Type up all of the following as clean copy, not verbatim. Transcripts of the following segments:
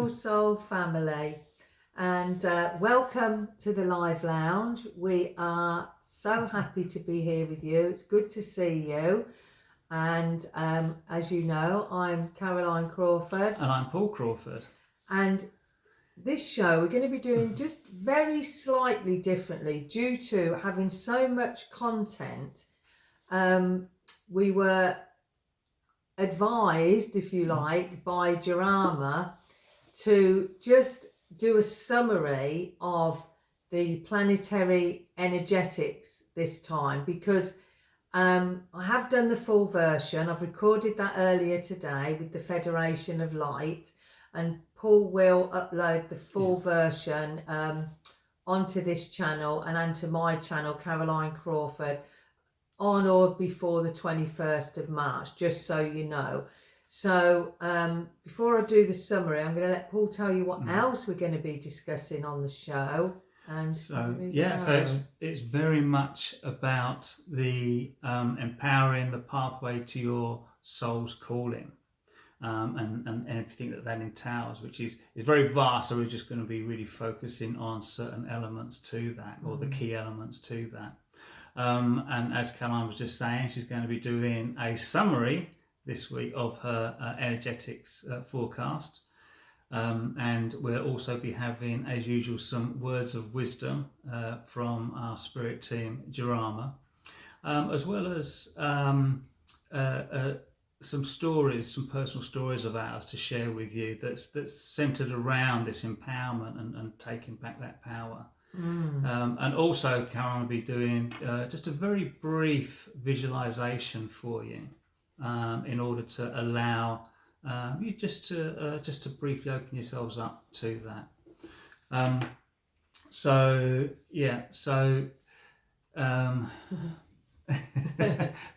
beautiful soul family, and welcome to the Live Lounge. We are so happy to be here with you. It's good to see you. And as you know, I'm Caroline Crawford. And I'm Paul Crawford. And this show we're going to be doing just very slightly differently due to having so much content. We were advised, if you like, by Jarama to just do a summary of the planetary energetics this time, because I have done the full version. I've recorded that earlier today with the Federation of Light, and Paul will upload the full version onto this channel and onto my channel, Caroline Crawford, on or before the 21st of March, just so you know. So before I do the summary, I'm going to let Paul tell you what else we're going to be discussing on the show. And so it's very much about the empowering the pathway to your soul's calling, and everything that entails, which is very vast. So we're just going to be really focusing on certain elements to that, or the key elements to that. And as Caroline was just saying, she's going to be doing a summary this week of her energetics forecast. And we'll also be having, as usual, some words of wisdom from our spirit team, Jarama, as well as some stories, some personal stories of ours to share with you that's centered around this empowerment and taking back that power. And also, Caroline will be doing just a very brief visualization for you in order to allow you just to briefly open yourselves up to that.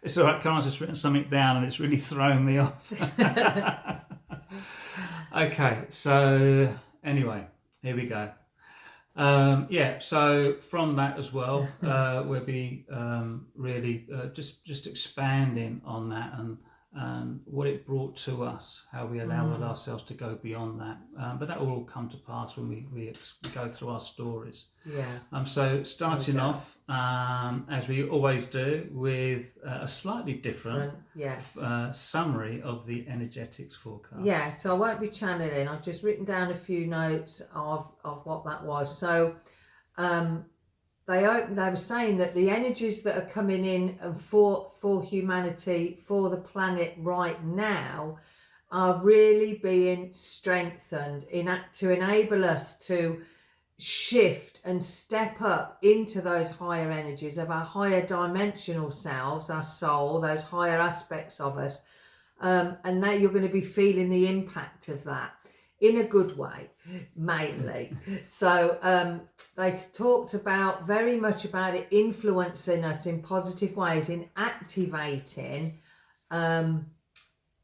It's all right. Caroline's just written something down and it's really thrown me off. Okay, so anyway, here we go. So from that as well, we'll be really just expanding on that and what it brought to us, how we allowed ourselves to go beyond that. But that will all come to pass when we go through our stories. Yeah. So starting off, as we always do, with a slightly different summary of the energetics forecast. Yeah, so I won't be channeling. I've just written down a few notes of what that was. So they were saying that the energies that are coming in for humanity, for the planet right now, are really being strengthened to enable us to shift and step up into those higher energies of our higher dimensional selves, our soul, those higher aspects of us. And now you're going to be feeling the impact of that in a good way, mainly. So they talked about very much about it influencing us in positive ways, in activating and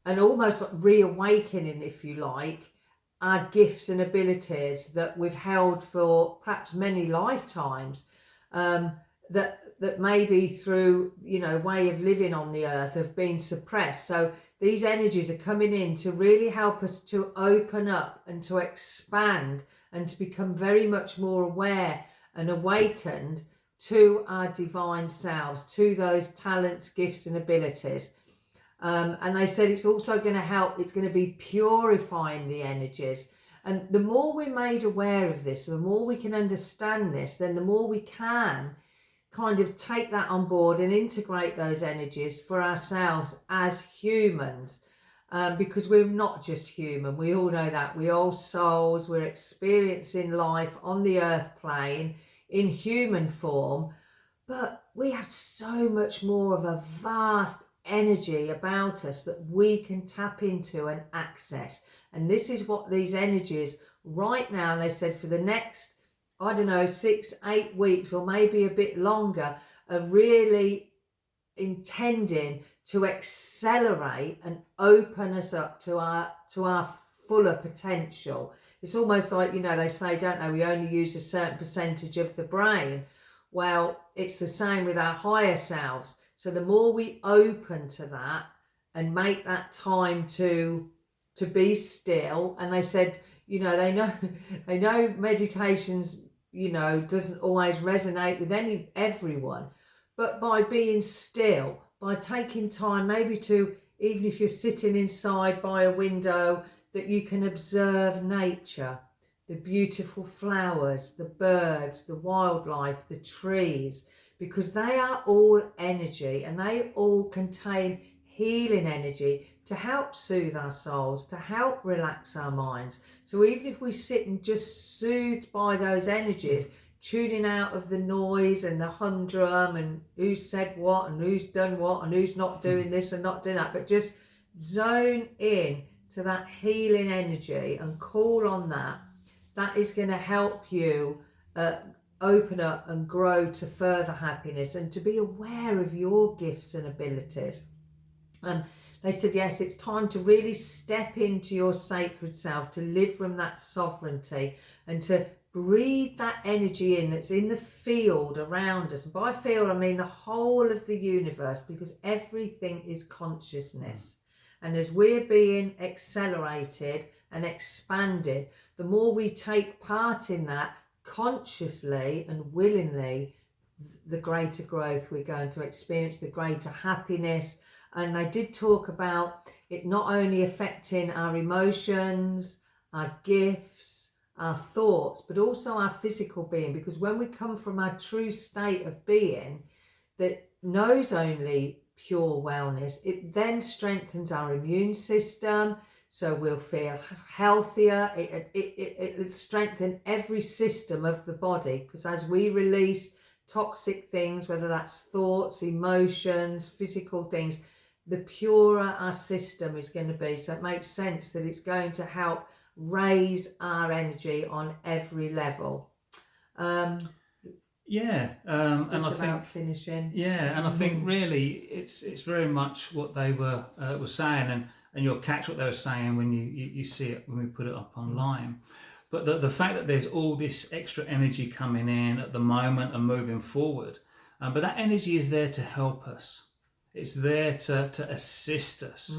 almost like reawakening, if you like, our gifts and abilities that we've held for perhaps many lifetimes, that maybe through, way of living on the earth have been suppressed. So these energies are coming in to really help us to open up and to expand and to become very much more aware and awakened to our divine selves, to those talents, gifts and abilities. And they said it's also going to help, it's going to be purifying the energies. And the more we're made aware of this, the more we can understand this, then the more we can kind of take that on board and integrate those energies for ourselves as humans, because we're not just human. We all know that. We're all souls. We're experiencing life on the earth plane in human form, but we have so much more of a vast energy about us that we can tap into and access. And this is what these energies right now, they said for the next 6-8 weeks or maybe a bit longer, are really intending to accelerate and open us up to our fuller potential. It's almost like, they say, don't they, we only use a certain percentage of the brain. Well, it's the same with our higher selves. So the more we open to that and make that time to be still, and they said, you know, they know meditations, you know, doesn't always resonate with everyone, but by being still, by taking time, maybe to, even if you're sitting inside by a window, that you can observe nature, the beautiful flowers, the birds, the wildlife, the trees, because they are all energy and they all contain healing energy to help soothe our souls, to help relax our minds. So even if we sit and just soothed by those energies, tuning out of the noise and the humdrum and who said what and who's done what and who's not doing this and not doing that, but just zone in to that healing energy and call on that, that is going to help you open up and grow to further happiness and to be aware of your gifts and abilities. And they said, yes, it's time to really step into your sacred self, to live from that sovereignty and to breathe that energy in that's in the field around us. And by field, I mean the whole of the universe, because everything is consciousness. And as we're being accelerated and expanded, the more we take part in that consciously and willingly, the greater growth we're going to experience, the greater happiness. And they did talk about it not only affecting our emotions, our gifts, our thoughts, but also our physical being. Because when we come from our true state of being that knows only pure wellness, it then strengthens our immune system. So we'll feel healthier. It'll strengthen every system of the body, because as we release toxic things, whether that's thoughts, emotions, physical things, the purer our system is going to be. So it makes sense that it's going to help raise our energy on every level. And I think finishing. Yeah, and I think really it's very much what they were saying, and you'll catch what they were saying when you see it when we put it up online. But the fact that there's all this extra energy coming in at the moment and moving forward, but that energy is there to help us. It's there to assist us,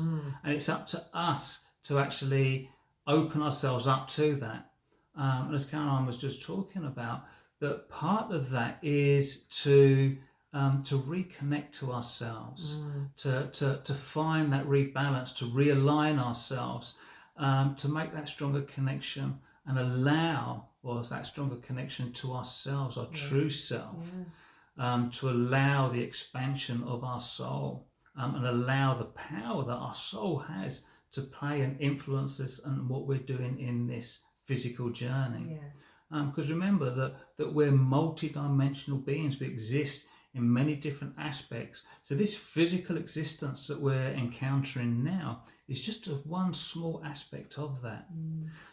and it's up to us to actually open ourselves up to that. And as Caroline was just talking about, that part of that is to reconnect to ourselves, to find that rebalance, to realign ourselves, to make that stronger connection and allow that stronger connection to ourselves, our true self, to allow the expansion of our soul, and allow the power that our soul has to play and influence us and what we're doing in this physical journey. Because remember that we're multi-dimensional beings. We exist in many different aspects. So this physical existence that we're encountering now is just one small aspect of that.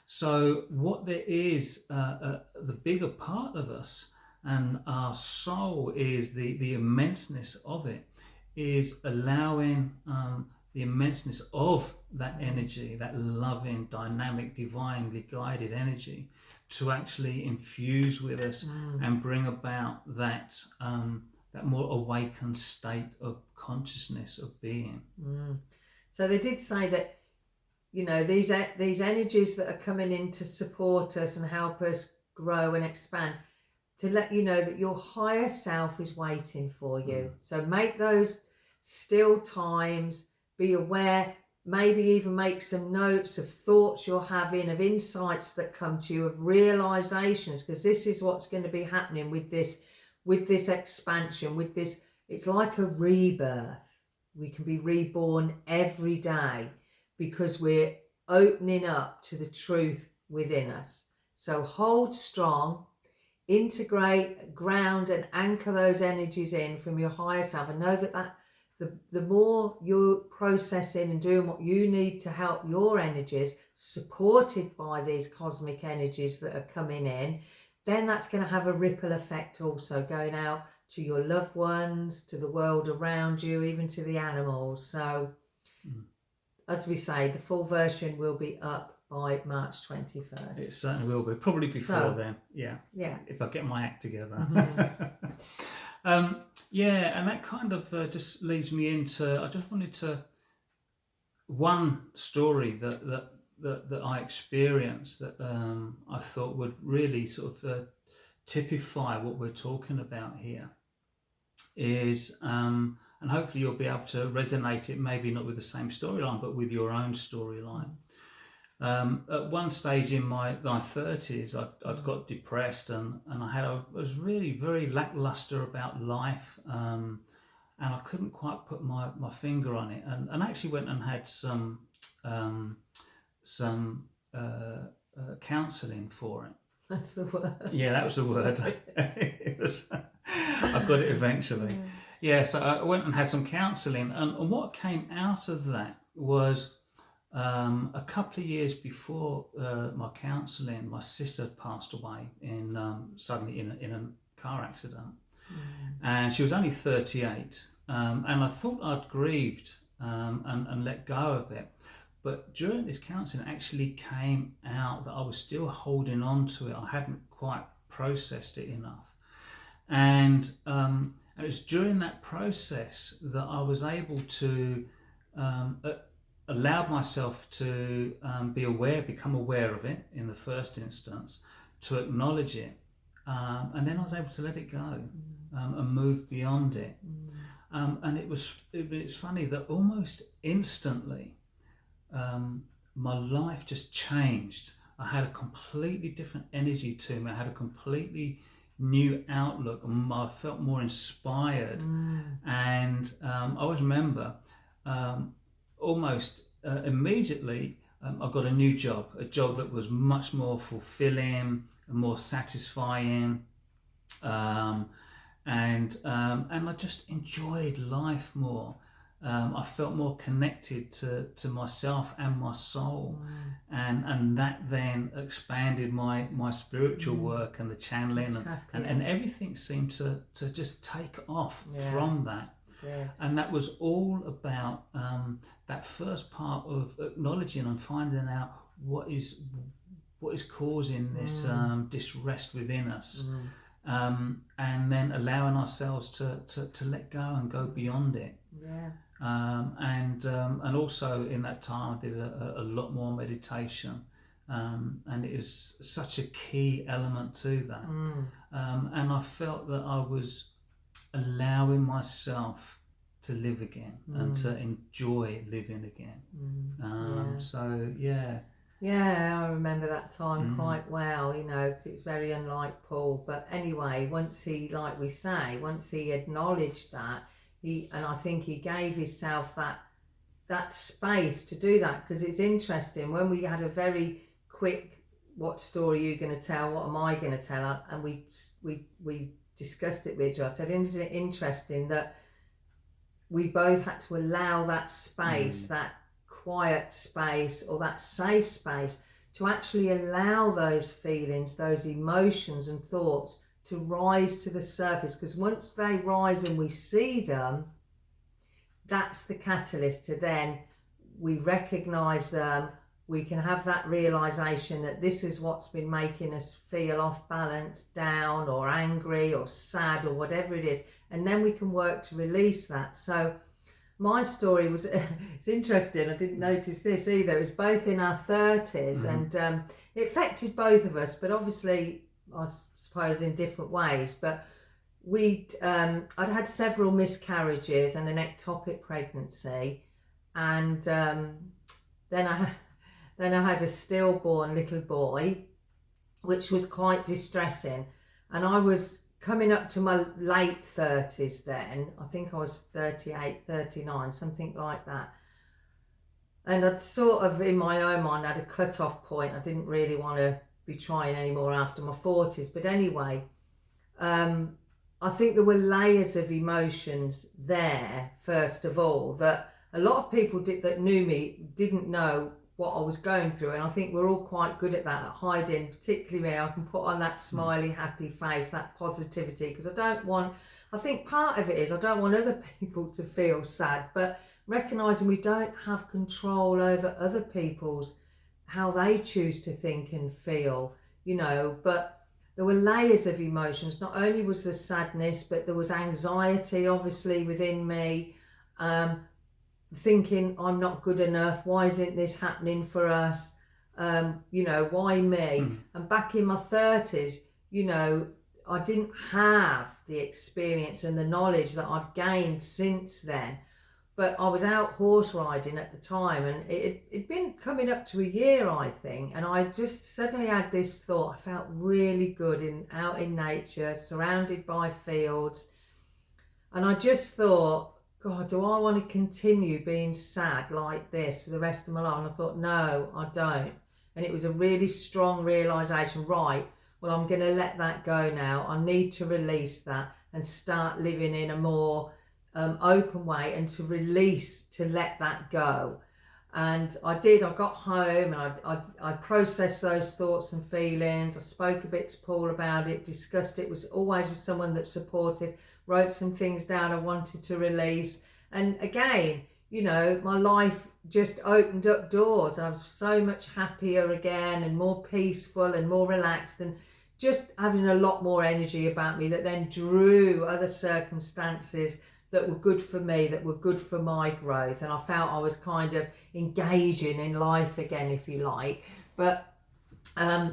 So what there is, the bigger part of us and our soul is the immenseness of it, is allowing the immenseness of that energy, that loving, dynamic, divinely guided energy, to actually infuse with us and bring about that more awakened state of consciousness, of being. So they did say that, you know, these energies that are coming in to support us and help us grow and expand, to let you know that your higher self is waiting for you. So make those still times, be aware, maybe even make some notes of thoughts you're having, of insights that come to you, of realizations, because this is what's going to be happening with this expansion, with this. It's like a rebirth. We can be reborn every day because we're opening up to the truth within us. So hold strong, integrate, ground and anchor those energies in from your higher self, and know that the more you're processing and doing what you need to help your energies, supported by these cosmic energies that are coming in, then that's going to have a ripple effect also going out to your loved ones, to the world around you, even to the animals. So as we say, the full version will be up by March 21st. It certainly will be, probably before then. Yeah, if I get my act together. And that kind of just leads me into, I just wanted to, one story that that I experienced that I thought would really sort of typify what we're talking about here is, and hopefully you'll be able to resonate it, maybe not with the same storyline, but with your own storyline. At one stage in my 30s, I'd got depressed and I was really very lackluster about life, and I couldn't quite put my finger on it, and actually went and had some counselling for it. That's the word. Yeah, that was the word. It was. I got it eventually. Yeah, so I went and had some counselling, and what came out of that was a couple of years before my counselling, my sister passed away suddenly in a car accident, and she was only 38, and I thought I'd grieved and let go of it. But during this counselling, it actually came out that I was still holding on to it. I hadn't quite processed it enough. And it was during that process that I was able to allow myself to become aware of it in the first instance, to acknowledge it. And then I was able to let it go and move beyond it. And it was funny that almost instantly, my life just changed. I had a completely different energy to me. I had a completely new outlook, and I felt more inspired. And I always remember almost immediately I got a new job, a job that was much more fulfilling and more satisfying, and I just enjoyed life more. I felt more connected to myself and my soul, and that then expanded my spiritual work and the channeling, and everything seemed to just take off from that. And that was all about that first part of acknowledging and finding out what is causing this disrest within us, and then allowing ourselves to let go and go beyond it. And also in that time I did a lot more meditation, and it is such a key element to that. And I felt that I was allowing myself to live again and to enjoy living again. So I remember that time quite well, because it's very unlike Paul. But anyway, once he acknowledged that, and I think he gave himself that space to do that. Because it's interesting, when we had a very quick, what story are you going to tell, what am I going to tell, and we discussed it with you. I said, isn't it interesting that we both had to allow that space, that quiet space, or that safe space, to actually allow those feelings, those emotions and thoughts to rise to the surface. Because once they rise and we see them, that's the catalyst to then we recognize them. We can have that realization that this is what's been making us feel off balance, down, or angry, or sad, or whatever it is, and then we can work to release that. So my story was, it's interesting, I didn't notice this either, it was both in our 30s, and it affected both of us, but obviously I suppose in different ways. But I'd had several miscarriages and an ectopic pregnancy, and then I had a stillborn little boy, which was quite distressing. And I was coming up to my late 30s then. I think I was 38, 39, something like that. And I'd sort of, in my own mind, had a cut-off point. I didn't really want to be trying anymore after my 40s. But anyway, I think there were layers of emotions there, first of all, that a lot of people that knew me didn't know what I was going through. And I think we're all quite good at that, at hiding, particularly me. I can put on that smiley, happy face, that positivity, because I think part of it is I don't want other people to feel sad, but recognising we don't have control over other people's, how they choose to think and feel, but there were layers of emotions. Not only was there sadness, but there was anxiety, obviously, within me, thinking I'm not good enough, why isn't this happening for us? You know, why me? And back in my 30s, you know, I didn't have the experience and the knowledge that I've gained since then. But I was out horse riding at the time, and it'd been coming up to a year, I think, and I just suddenly had this thought. I felt really good out in nature, surrounded by fields, and I just thought, God, do I want to continue being sad like this for the rest of my life? And I thought, no, I don't. And it was a really strong realisation, right, well, I'm going to let that go now. I need to release that and start living in a more open way, and to let that go. And I did. I got home and I processed those thoughts and feelings. I spoke a bit to Paul about it, discussed it, was always with someone that's supportive, wrote some things down I wanted to release. And again, you know, my life just opened up doors. I was so much happier again, and more peaceful and more relaxed, and just having a lot more energy about me, that then drew other circumstances that were good for me, that were good for my growth. And I felt I was kind of engaging in life again, if you like. But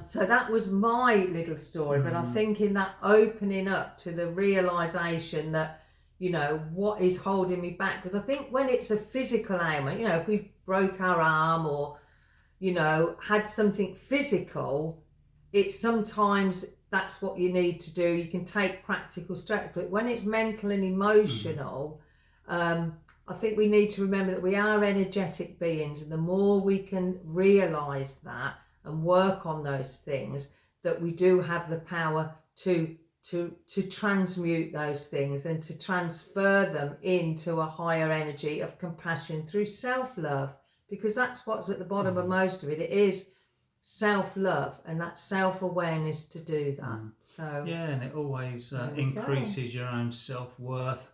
so that was my little story. But I think in that opening up to the realisation that, you know, what is holding me back? Because I think when it's a physical ailment, you know, if we broke our arm or, you know, had something physical, it's sometimes that's what you need to do. You can take practical steps. But when it's mental and emotional, I think we need to remember that we are energetic beings. And the more we can realise that and work on those things, that we do have the power to transmute those things and to transfer them into a higher energy of compassion through self-love, because that's what's at the bottom of most of it. It is self-love and that self-awareness to do that. So yeah, and it always increases your own self-worth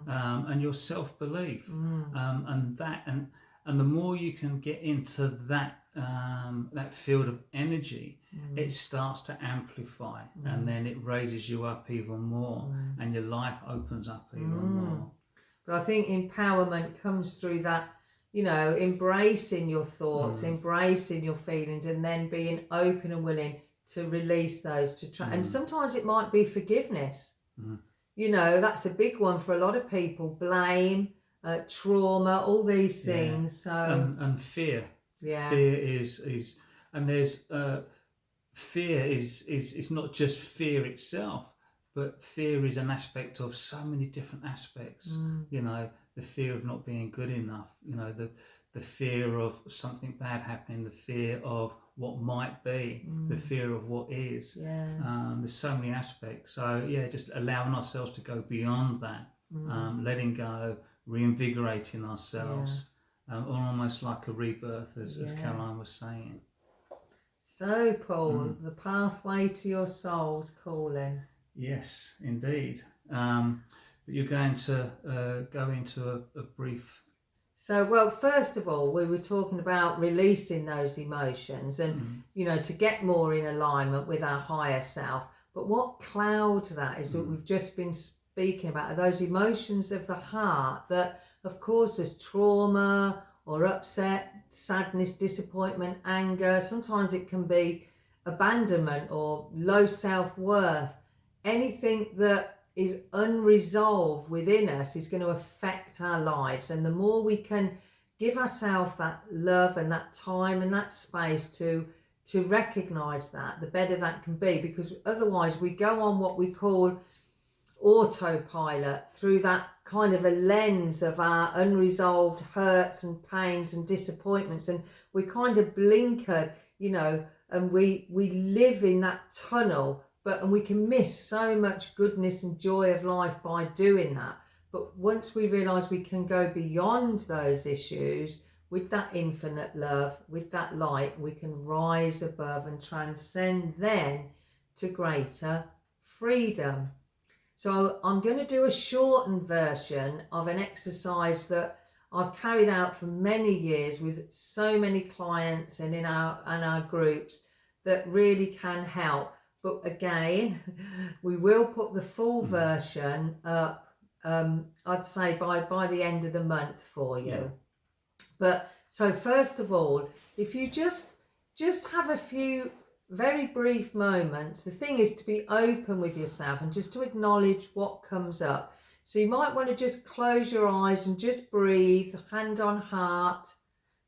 and your self-belief, and the more you can get into that that field of energy, it starts to amplify, and then it raises you up even more, and your life opens up even more. But I think empowerment comes through that, you know, embracing your thoughts, embracing your feelings, and then being open and willing to release those, to try. And sometimes it might be forgiveness. You know, that's a big one for a lot of people. Blame, trauma, all these things. So and fear. Yeah. Fear is and there's fear is not just fear itself, but fear is an aspect of so many different aspects. You know, the fear of not being good enough, you know, the fear of something bad happening, the fear of what might be, the fear of what is. There's so many aspects. So yeah, just allowing ourselves to go beyond that, letting go, reinvigorating ourselves, almost like a rebirth, as Caroline was saying. So Paul, the pathway to your soul's calling. Yes, indeed. But you're going to go into a brief... So, well, first of all, we were talking about releasing those emotions and, you know, to get more in alignment with our higher self. But what clouds that is what we've just been speaking about, are those emotions of the heart that have caused us trauma or upset, sadness, disappointment, anger. Sometimes it can be abandonment or low self-worth. Anything that is unresolved within us is going to affect our lives. And the more we can give ourselves that love and that time and that space to recognize that, the better that can be, because otherwise we go on what we call autopilot through that kind of a lens of our unresolved hurts and pains and disappointments, and we kind of blinker, you know, and we live in that tunnel, and we can miss so much goodness and joy of life by doing that. But once we realize we can go beyond those issues with that infinite love, with that light, we can rise above and transcend then to greater freedom. So I'm going to do a shortened version of an exercise that I've carried out for many years with so many clients and in our groups that really can help. But again, we will put the full version up, I'd say by the end of the month for you. But so first of all, if you just just have a few very brief moments. The thing is to be open with yourself and just to acknowledge what comes up. So you might want to just close your eyes and just breathe, hand on heart.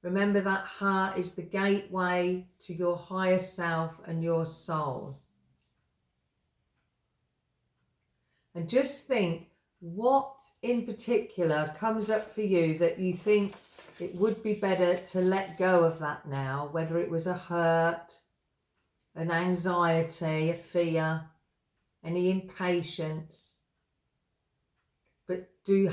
Remember that heart is the gateway to your higher self and your soul. And just think what in particular comes up for you that you think it would be better to let go of that now, whether it was a hurt, an anxiety, a fear, any impatience. But do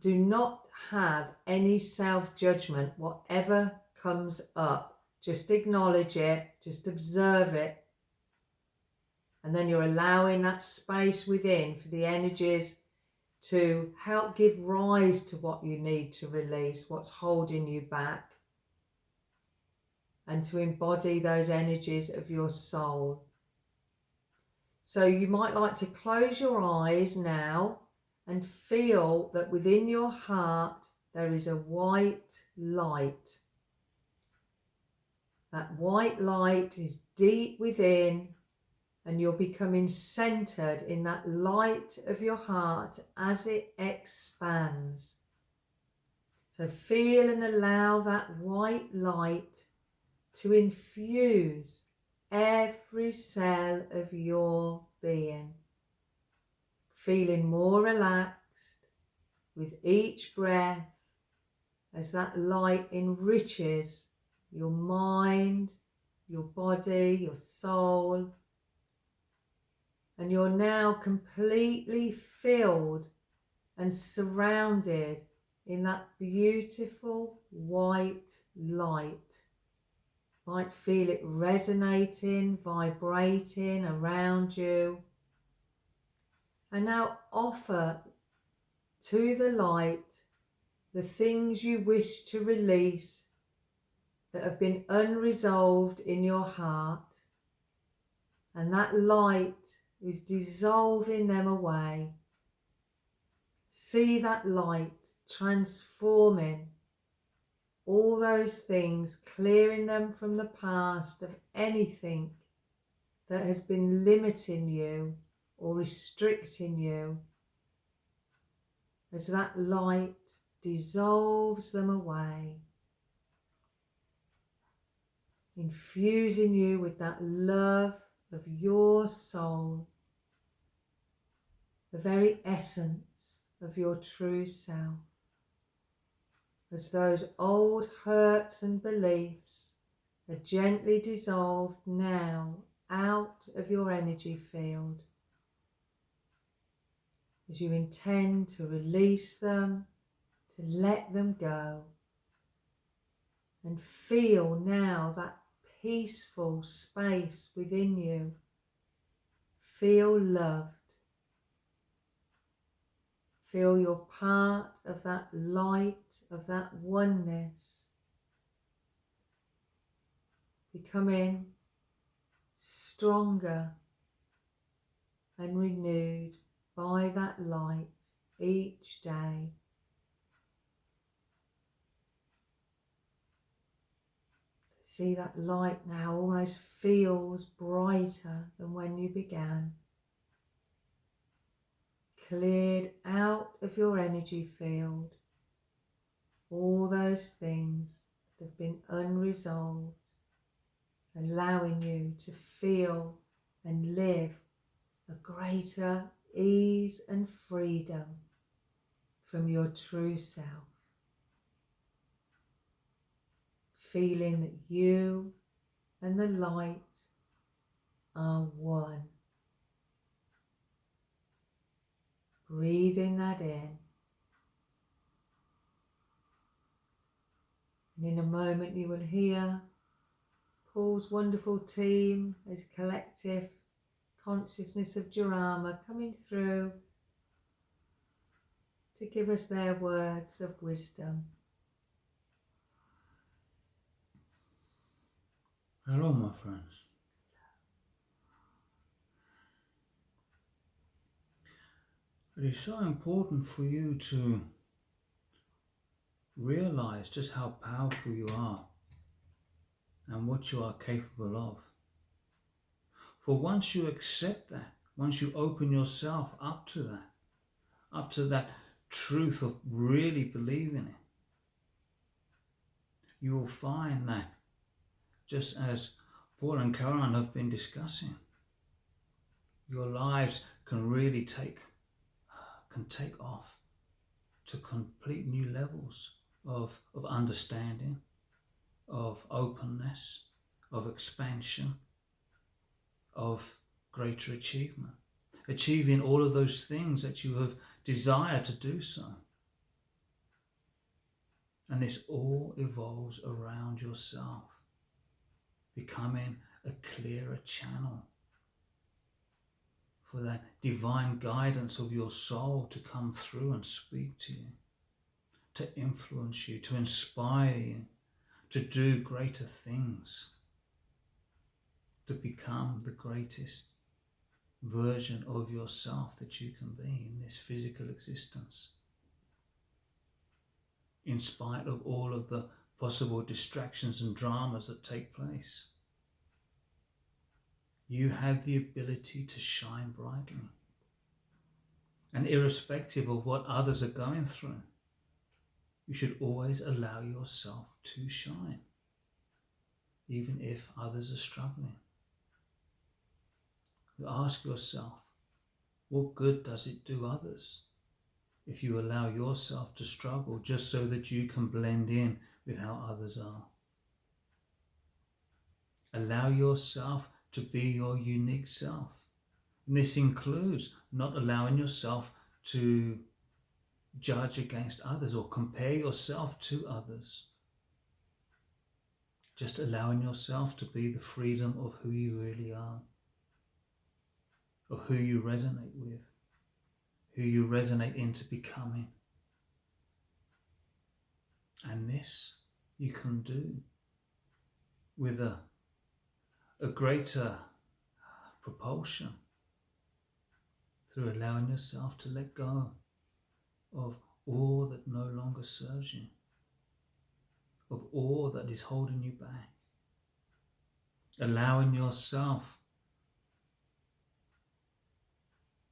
not have any self-judgment, whatever comes up. Just acknowledge it, just observe it. And then you're allowing that space within for the energies to help give rise to what you need to release, what's holding you back, and to embody those energies of your soul. So you might like to close your eyes now and feel that within your heart there is a white light. That white light is deep within, and you're becoming centered in that light of your heart as it expands. So feel and allow that white light to infuse every cell of your being. Feeling more relaxed with each breath as that light enriches your mind, your body, your soul. And you're now completely filled and surrounded in that beautiful white light. You might feel it resonating, vibrating around you. And now offer to the light the things you wish to release that have been unresolved in your heart. And that light is dissolving them away. See that light transforming all those things, clearing them from the past of anything that has been limiting you or restricting you, as that light dissolves them away, infusing you with that love of your soul, the very essence of your true self, as those old hurts and beliefs are gently dissolved now out of your energy field, as you intend to release them, to let them go, and feel now that peaceful space within you. Feel loved. Feel you're part of that light, of that oneness, becoming stronger and renewed by that light each day. See that light now almost feels brighter than when you began. Cleared out of your energy field all those things that have been unresolved, allowing you to feel and live a greater ease and freedom from your true self. Feeling that you and the light are one. Breathing that in. And in a moment you will hear Paul's wonderful team, his collective consciousness of Jurama coming through to give us their words of wisdom. Hello, my friends. It is so important for you to realize just how powerful you are and what you are capable of. For once you accept that, once you open yourself up to that truth of really believing it, you will find that, just as Paul and Caroline have been discussing, your lives can really take off to complete new levels of understanding, of openness, of expansion, of greater achievement. Achieving all of those things that you have desired to do so. And this all evolves around yourself, becoming a clearer channel for that divine guidance of your soul to come through and speak to you, to influence you, to inspire you, to do greater things, to become the greatest version of yourself that you can be in this physical existence, in spite of all of the possible distractions and dramas that take place. You have the ability to shine brightly. And irrespective of what others are going through, you should always allow yourself to shine, even if others are struggling. You ask yourself, what good does it do others if you allow yourself to struggle just so that you can blend in with how others are? Allow yourself to be your unique self. And this includes not allowing yourself to judge against others or compare yourself to others. Just allowing yourself to be the freedom of who you really are, of who you resonate with, who you resonate into becoming. And this you can do with a greater propulsion through allowing yourself to let go of all that no longer serves you, of all that is holding you back, allowing yourself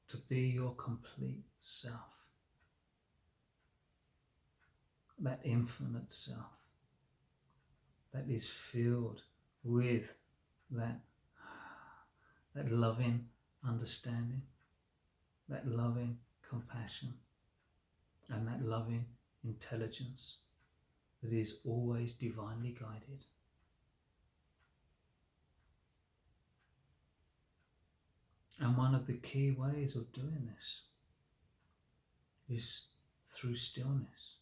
to be your complete self, that infinite self that is filled with that loving understanding, that loving compassion, and that loving intelligence that is always divinely guided. And one of the key ways of doing this is through stillness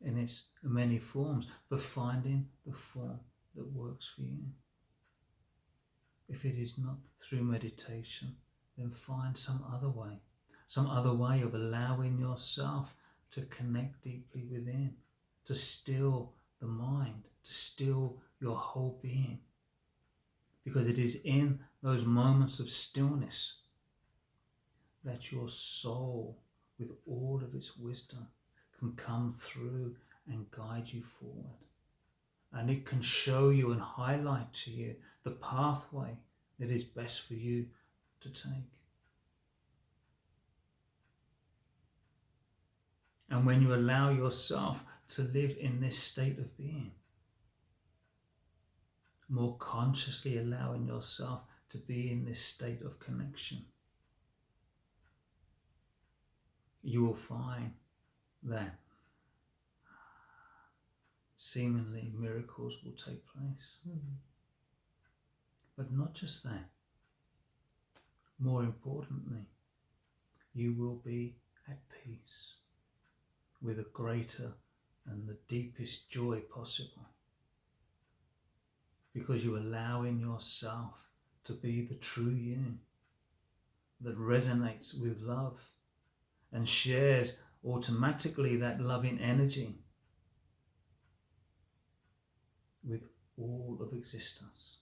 in its many forms, but finding the form that works for you. If it is not through meditation, then find some other way of allowing yourself to connect deeply within, to still the mind, to still your whole being. Because it is in those moments of stillness that your soul, with all of its wisdom, can come through and guide you forward. And it can show you and highlight to you the pathway that is best for you to take. And when you allow yourself to live in this state of being, more consciously allowing yourself to be in this state of connection, you will find that seemingly miracles will take place. But not just that. More importantly, you will be at peace with a greater and the deepest joy possible, because you're allowing yourself to be the true you that resonates with love and shares automatically that loving energy with all of existence.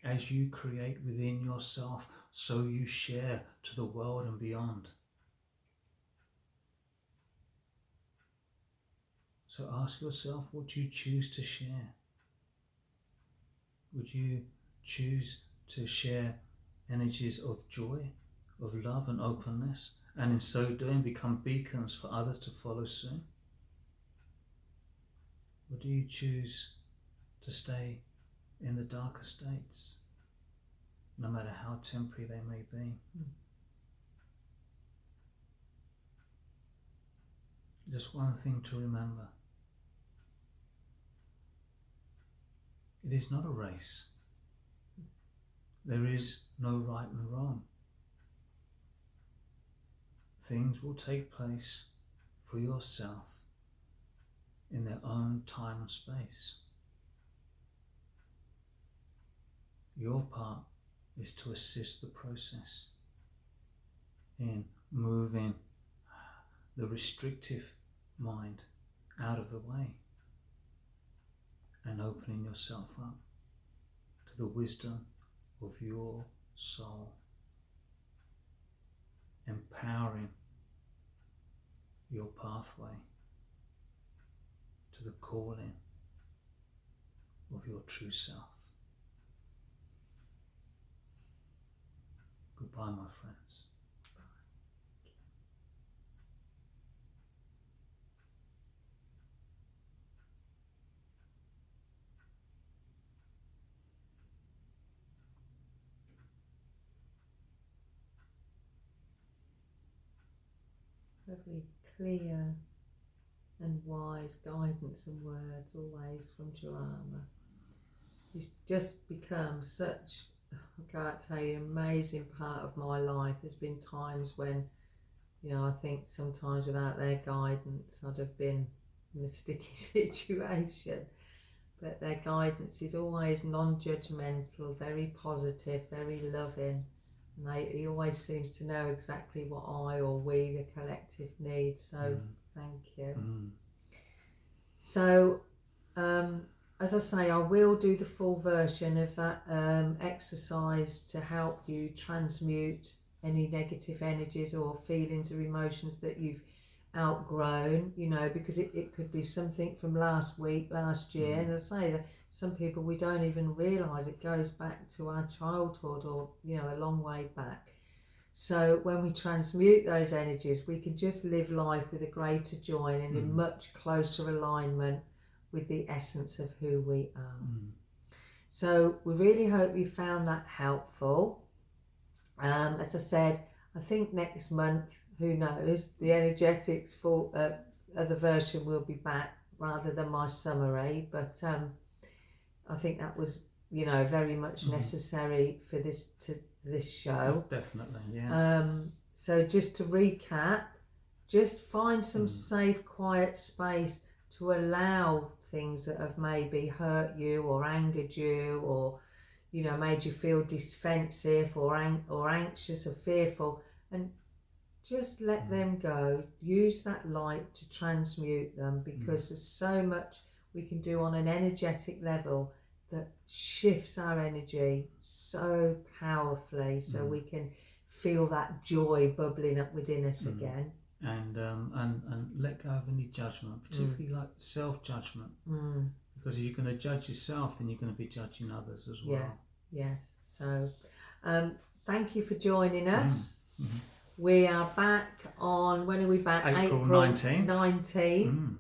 As you create within yourself, so you share to the world and beyond. So ask yourself what you choose to share. Would you choose to share energies of joy, of love and openness, and in so doing become beacons for others to follow soon? Or do you choose to stay in the darker states, no matter how temporary they may be? Just one thing to remember. It is not a race. There is no right and wrong. Things will take place for yourself in their own time and space. Your part is to assist the process in moving the restrictive mind out of the way and opening yourself up to the wisdom of your soul, empowering your pathway to the calling of your true self. Goodbye, my friends. Lovely, clear and wise guidance and words always from Joanna. It's just become such, I can't tell you, an amazing part of my life. There's been times when, I think sometimes without their guidance I'd have been in a sticky situation. But their guidance is always non-judgmental, very positive, very loving. And he always seems to know exactly what I or we, the collective, need. So thank you. So as I say, I will do the full version of that exercise to help you transmute any negative energies or feelings or emotions that you've outgrown, because it could be something from last week, last year. And as I say, that some people, we don't even realise it goes back to our childhood or, a long way back. So when we transmute those energies, we can just live life with a greater joy and in much closer alignment with the essence of who we are. So we really hope you found that helpful. As I said, I think next month, who knows, the energetics for other version will be back rather than my summary, but I think that was, very much necessary for this show. Definitely, yeah. So just to recap, just find some safe, quiet space to allow things that have maybe hurt you or angered you or, made you feel defensive or anxious or fearful, and just let them go. Use that light to transmute them, because there's so much we can do on an energetic level that shifts our energy so powerfully, so we can feel that joy bubbling up within us again. And let go of any judgment, particularly like self-judgment, because if you're going to judge yourself, then you're going to be judging others as well. Yeah. So thank you for joining us. We are back on, when are we back? April 19th.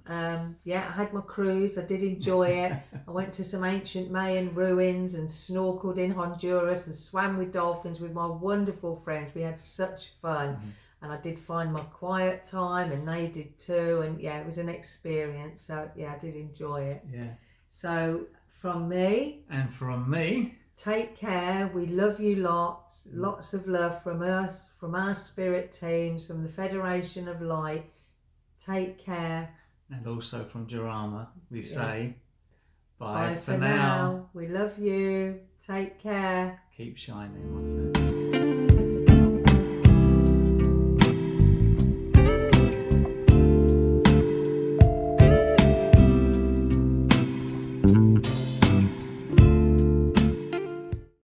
I had my cruise, I did enjoy it. I went to some ancient Mayan ruins and snorkeled in Honduras and swam with dolphins with my wonderful friends. We had such fun. And I did find my quiet time, and they did too. And it was an experience. So I did enjoy it. Yeah. So from me. And from me. Take care. We love you lots. Lots of love from us, from our spirit teams, from the Federation of Light. Take care. And also from Jarama, we say bye for now. We love you. Take care. Keep shining, my friend.